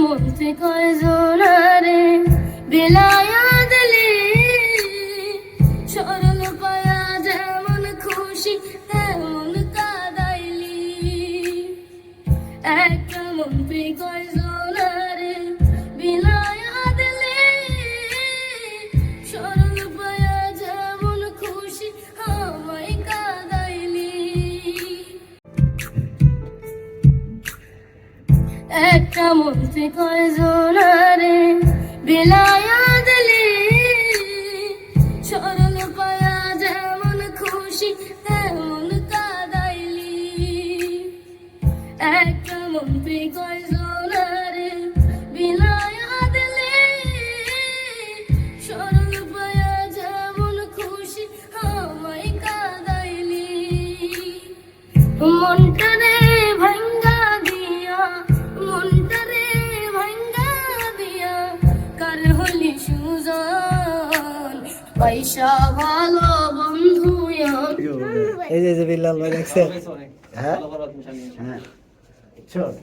মন্ত্রী কয়জনারে বিলায়া দিলি, সরল পায়া যেমন খুশি তেমন কাদাইলি। একটা মন্ত্রী কয়জনারে বিলায়া দিলি, সরল পায়া যেমন খুশি আমায় কাদাইলি। একটা মন্ত্রী কয়জনারে বিলায়া দিলি, সরল পায়া যেমন খুশি তেমন কাদাইলি। একটা মন্ত্রী কয়জনারে বিলায়া দিলি, সরল পায়া যেমন খুশি আমায় কাদাইলি। মনটারে ভাঙ্গা দিয়া, মনটারে ভাঙ্গা দিয়া কার হলি সুজন, পয়সা ভালো বন্ধু। এই যে বিল্লাল ভাই দেখছেন? হ্যাঁ, হ্যাঁ, চল।